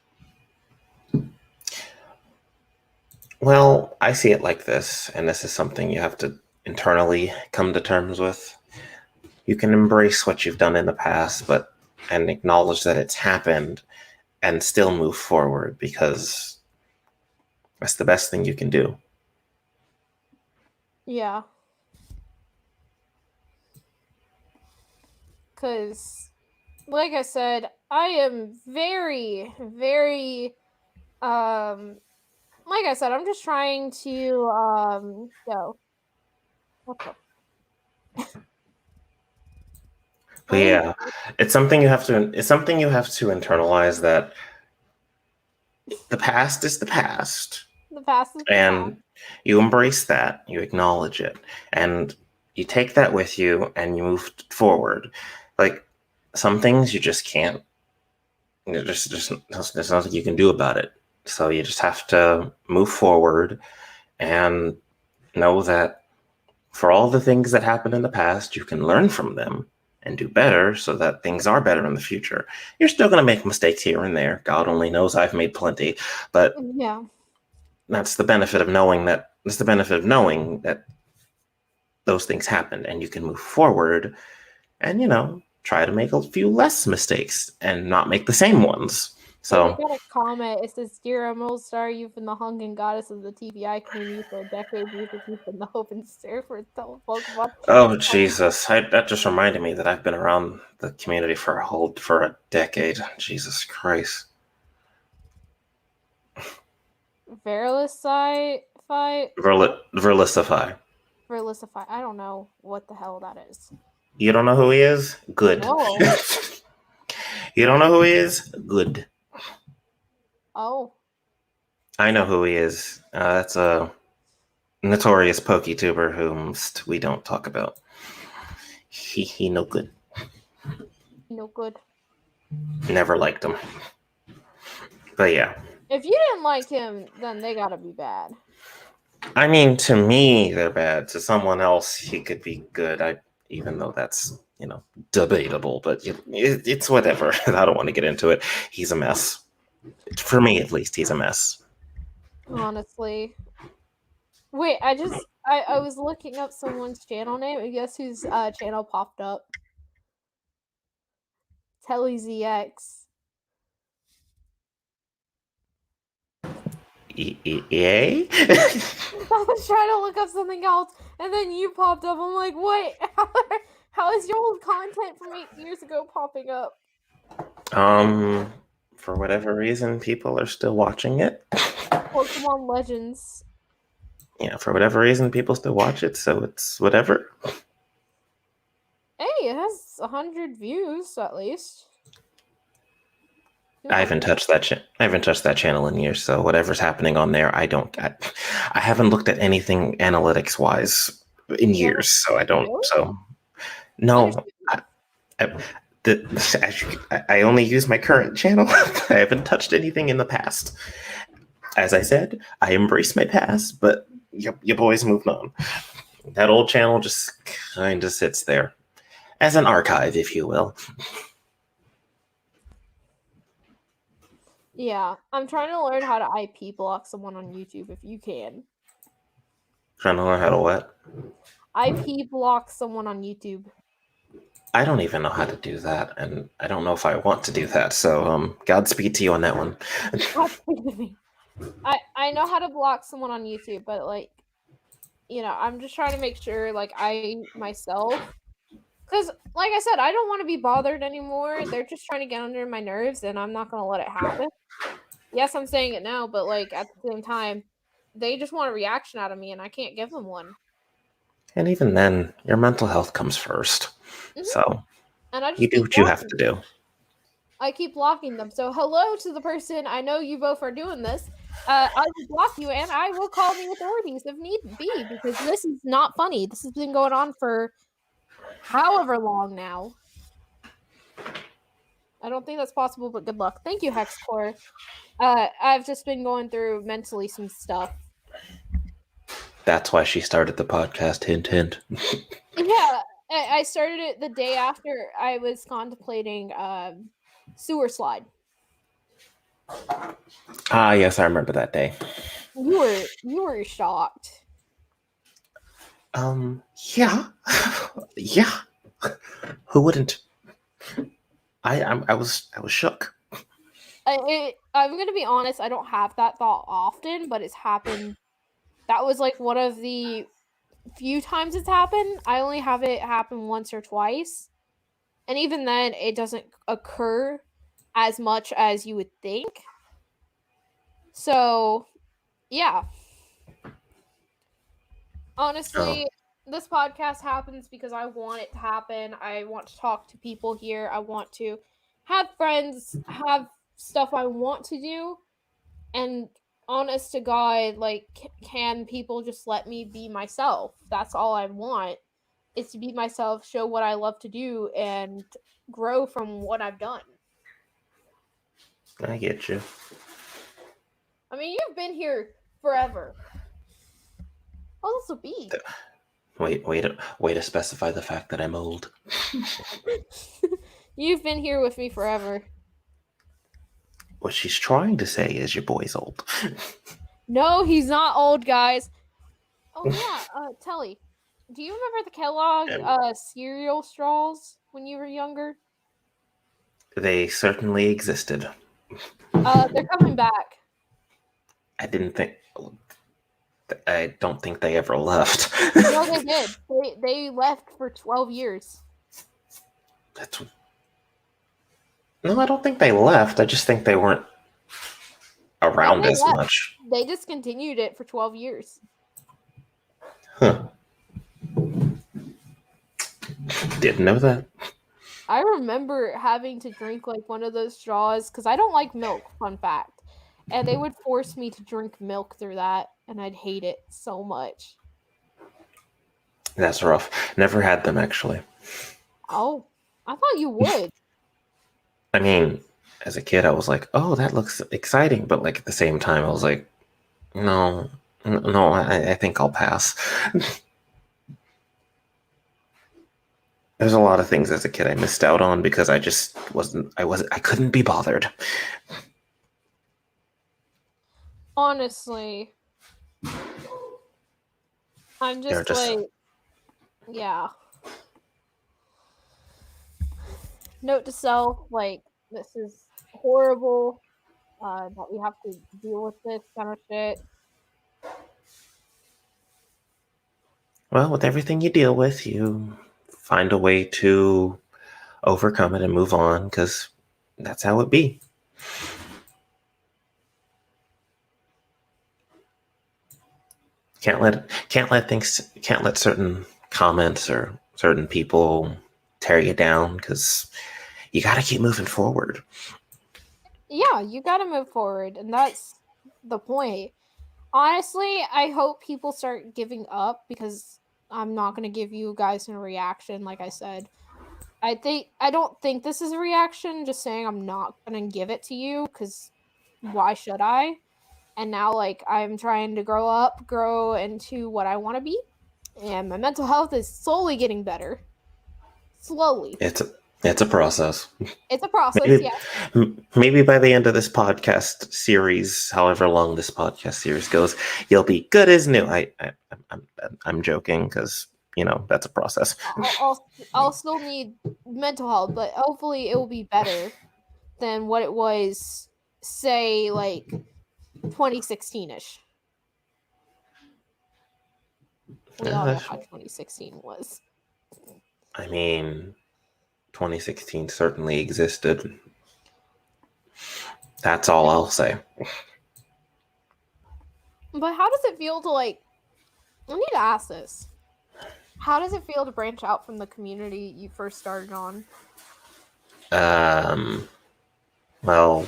Well, I see it like this, and this is something you have to internally come to terms with. You can embrace what you've done in the past, but and acknowledge that it's happened and still move forward because that's the best thing you can do. Yeah, because, like I said, I am very, very, um, like I said, I'm just trying to, go. What the? But What is yeah, it's something you have to internalize that the past is the past, the past is the past? and you embrace that, you acknowledge it, and you take that with you and you move forward. Like some things you just can't. Just there's nothing you can do about it. So you just have to move forward and know that for all the things that happened in the past, you can learn from them and do better so that things are better in the future. You're still going to make mistakes here and there. God only knows I've made plenty, but Yeah. that's the benefit of knowing that those things happened and you can move forward and try to make a few less mistakes and not make the same ones. Hey, we So, got a comment. It says, "Dear Emerald Star, you've been the hunking goddess of the TBI community for a decade. You've been the hope and stare for the Pokemon." oh Jesus, that just reminded me that I've been around the community for a decade. Jesus Christ. Verilicify? Verlisify. Verilicify. I don't know what the hell that is. You don't know who he is? Good. No. You don't know who he is? Good. Oh. I know who he is. That's a notorious PokeTuber whom we don't talk about. He no good. No good. Never liked him. But yeah. If you didn't like him, then they gotta be bad. I mean, to me, they're bad. To someone else, he could be good. Even though that's debatable, but it's whatever. I don't want to get into it. He's a mess. For me, at least, he's a mess. Honestly. Wait, I was looking up someone's channel name, and guess whose channel popped up? TeleZX. Yay? I was trying to look up something else, and then you popped up. I'm like, wait, how is your old content from 8 years ago popping up? For whatever reason, people are still watching it. Pokemon Legends. Yeah, for whatever reason, people still watch it, so it's whatever. Hey, it has 100 views at least. I haven't touched that. I haven't touched that channel in years, so whatever's happening on there, I don't. I haven't looked at anything analytics wise in years, so I don't. Really? So no, I, I only use my current channel. I haven't touched anything in the past. As I said, I embrace my past, but your boys moved on. That old channel just kind of sits there as an archive, if you will. Yeah, I'm trying to learn how to IP block someone on YouTube if you can. Trying to learn how to what? IP block someone on YouTube. I don't even know how to do that, and I don't know if I want to do that. So, Godspeed to you on that one. I know how to block someone on YouTube, but like, I'm just trying to make sure like I myself, because like I said, I don't want to be bothered anymore. They're just trying to get under my nerves, and I'm not gonna let it happen. Yes, I'm saying it now, but like at the same time, they just want a reaction out of me, and I can't give them one. And even then, your mental health comes first. Mhm. So And I you just do keep what you have blocking to them. do. I keep blocking them. So hello to the person. I know you both are doing this. I will block you, and I will call the authorities if need be, because this is not funny. This has been going on for however long now. I don't think that's possible, but good luck. Thank you, Hexcore. I've just been going through mentally some stuff. That's why she started the podcast. Hint, hint. Yeah, I started it the day after I was contemplating sewer slide. Ah, yes, I remember that day. You were shocked. Yeah, yeah. Who wouldn't? I was shook. I'm gonna be honest. I don't have that thought often, but it's happened. That was like one of the few times it's happened. I only have it happen once or twice, and even then, it doesn't occur as much as you would think. So, yeah. Oh, Honestly, this podcast happens because I want it to happen. I want to talk to people here. I want to have friends, have stuff I want to do. And honest to God, like, can people just let me be myself? That's all I want is to be myself, show what I love to do, and grow from what I've done. I get you. I mean, you've been here forever. Oh, this will be. Wait to specify the fact that I'm old. You've been here with me forever. What she's trying to say is your boy's old. No, he's not old, guys. Oh yeah, Telly, do you remember the Kellogg And cereal straws when you were younger? they certainly existed. They're coming back. I didn't think. I don't think they ever left. No, they did. They left for 12 years. That's no, I don't think they left. I just think they weren't No, around they as left. much. They discontinued it for 12 years. Huh. Didn't know that. I remember having to drink like one of those straws because I don't like milk, fun fact. And they would force me to drink milk through that, and I'd hate it so much. That's rough. Never had them actually. Oh, I thought you would. I mean, as a kid, I was like, "Oh, that looks exciting," but like at the same time, I was like, "No, no, I think I'll pass." There's a lot of things as a kid I missed out on because I just I couldn't be bothered. Honestly, I'm They're just just like, yeah. Note to self, like, this is horrible, that we have to deal with this kind of shit. well, with everything you deal with, you find a way to overcome it and move on because that's how it be. Can't let certain comments or certain people tear you down because you got to keep moving forward. Yeah, you gotta move forward, and that's the point. Honestly, I hope people start giving up because I'm not gonna give you guys a reaction, like I said. I don't think this is a reaction, just saying I'm not gonna give it to you because why should I? And now, like, I'm trying to grow up, grow into what I want to be, and my mental health is slowly getting better. Slowly. It's a process. It's a process, Maybe, yes. maybe by the end of this podcast series, however long this podcast series goes, you'll be good as new. I'm joking because that's a process. I'll still need mental health, but hopefully it will be better than what it was, say, like 2016 ish. We all know Uh, how 2016 was. I mean, 2016 certainly existed. That's all I'll say. But how does it feel to like? I need to ask this. How does it feel to branch out from the community you first started on? Um, well,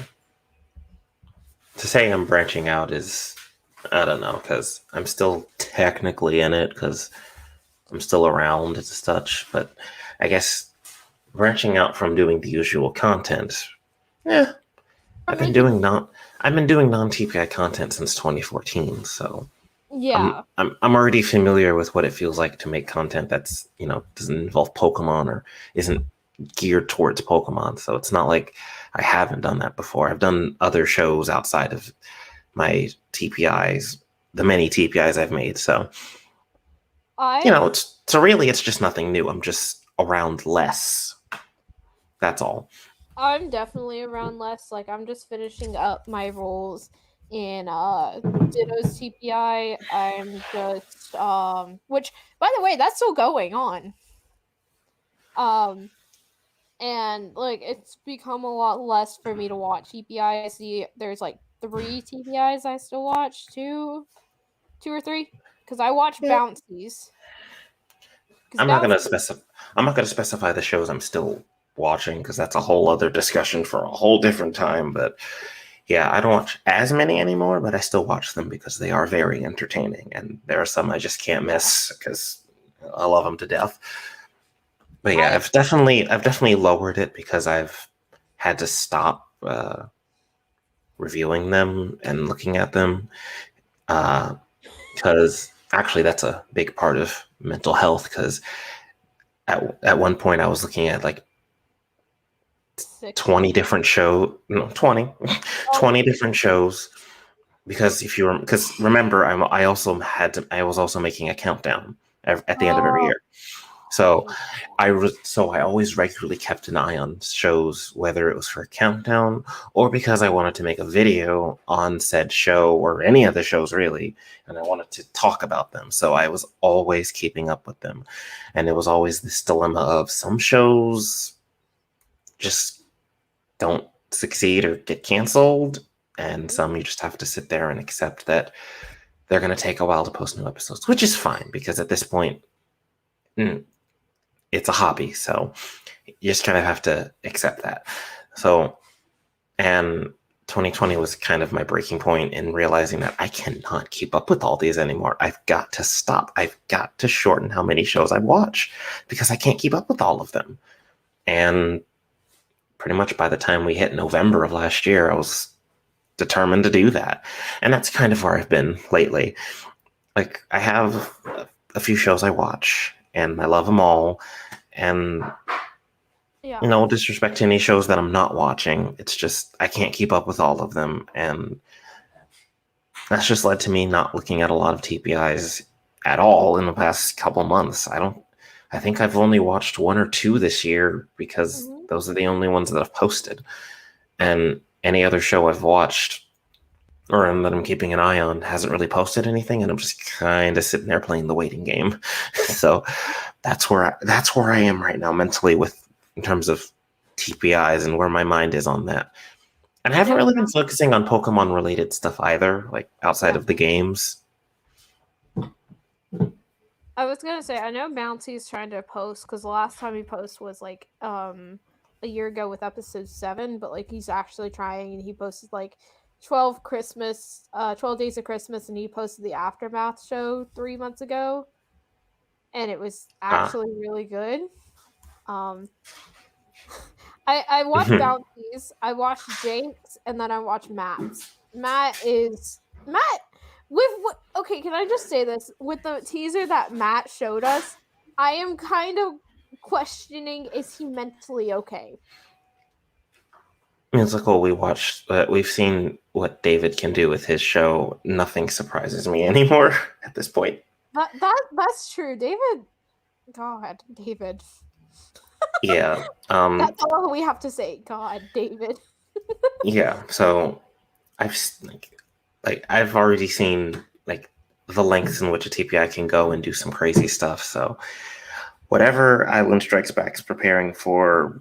to say I'm branching out is, I don't know, because I'm still technically in it, because I'm still around as such, but I guess branching out from doing the usual content, yeah, Or I've been making doing non I've been doing non-TPI content since 2014, so I'm yeah. I'm I'm already familiar with what it feels like to make content that's doesn't involve Pokemon or isn't geared towards Pokemon. So it's not like I haven't done that before. I've done other shows outside of my TPIs, the many TPIs I've made. So I it's just nothing new. I'm just around less. That's all. I'm definitely around less. Like I'm just finishing up my roles in Ditto's TPI. I'm just which by the way, that's still going on. Um and like it's become a lot less for me to watch TPI. I see there's like 3 TPIs I still watch, two or three, because I watch Yeah. Bouncies. Because I'm not gonna Bouncy, specify. I'm not gonna specify the shows I'm still watching because that's a whole other discussion for a whole different time. But yeah, I don't watch as many anymore, but I still watch them because they are very entertaining, and there are some I just can't yeah, miss because I love them to death. But yeah, I I've definitely lowered it because I've had to stop reviewing them and looking at them because actually that's a big part of mental health because at one point I was looking at like six. 20 different show no 20 Oh, 20 different shows because if you because remember I was also making a countdown at the end of every oh, year. So I I always regularly kept an eye on shows, whether it was for a countdown or because I wanted to make a video on said show or any of the shows really, and I wanted to talk about them. So I was always keeping up with them, and it was always this dilemma of some shows just don't succeed or get canceled, and mhm. some you just have to sit there and accept that they're going to take a while to post new episodes, which is fine because at this point, mm, it's a hobby. So you just kind of have to accept that. So, and 2020 was kind of my breaking point in realizing that I cannot keep up with all these anymore. I've got to stop. I've got to shorten how many shows I watch because I can't keep up with all of them. And pretty much by the time we hit November of last year, I was determined to do that. And that's kind of where I've been lately. Like, I have a few shows I watch, and I love them all. And Yeah. no disrespect to any shows that I'm not watching. It's just I can't keep up with all of them, and that's just led to me not looking at a lot of TPIs at all in the past couple months. I think I've only watched one or two this year because Mhm. those are the only ones that I've posted. And any other show I've watched or that I'm keeping an eye on hasn't really posted anything, and I'm just kind of sitting there playing the waiting game. So that's where I am right now mentally with in terms of TPIs and where my mind is on that. And I I haven't know. really been focusing on Pokemon related stuff either, like outside Yeah. of the games. I was gonna say I know Bouncy's trying to post because the last time he posted was like a year ago with episode 7, but like he's actually trying and he posted like 12 days of Christmas, and he posted the aftermath show 3 months ago, and it was Uh, actually really good. Um, I watch Bounties, I watch Jake's, and then I watch Matt's. Matt with what? Okay, can I just say this with the teaser that Matt showed us? I am kind of questioning: is he mentally okay? Musical we watched, we've seen what David can do with his show. Nothing surprises me anymore at this point. That's true, David. God, David. Yeah. That's all we have to say. God, David. Yeah. So like I've already seen like the lengths in which a TPI can go and do some crazy stuff. So whatever Island Strikes Back is preparing for,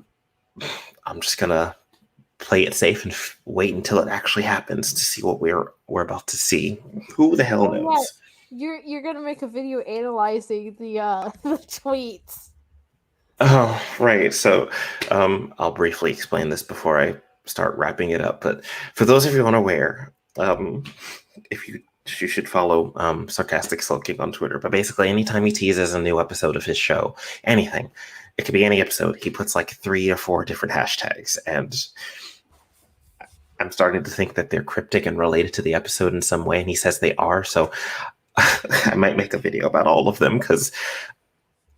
I'm just gonna play it safe and wait until it actually happens to see what we're about to see. Who the hell Oh yeah, knows? you're gonna make a video analyzing the the tweets. Oh, right. So, I'll briefly explain this before I start wrapping it up. But for those of you unaware, if you should follow Sarcastic Sulking on Twitter. But basically, anytime he teases a new episode of his show, anything, it could be any episode, he puts like 3 or 4 different hashtags, and I'm starting to think that they're cryptic and related to the episode in some way. And he says they are, so I might make a video about all of them because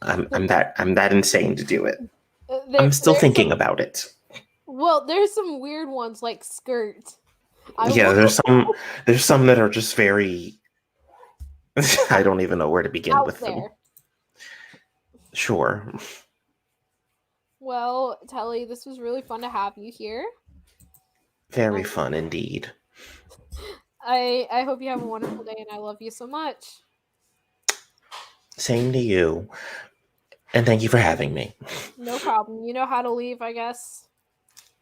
I'm that insane to do it. I'm still There's thinking some about it. there's some weird ones like skirt. I Yeah, will there's some that are just very I don't even know where to begin out with them. there. Sure. Well, Telly, this was really fun to have you here. Very fun indeed. I hope you have a wonderful day, and I love you so much. Same to you. And thank you for having me. No problem. You know how to leave, I guess.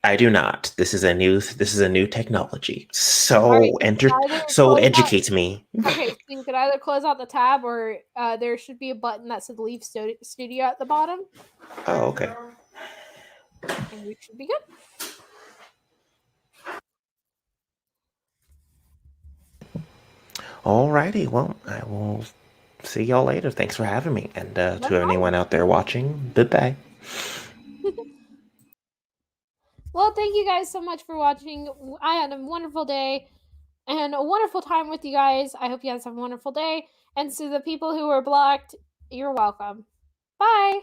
I do not. This is a new technology. So All right, you can either so close out. educate me. Okay, so you could either close out the tab, or there should be a button that said "Leave Studio" at the bottom, Oh, okay. and we should be good. Alrighty. Well, I will see y'all later. Thanks for having me. And No to anyone problem. out there watching, goodbye. Well, thank you guys so much for watching. I had a wonderful day and a wonderful time with you guys. I hope you guys have a wonderful day. And to the people who were blocked, you're welcome. Bye.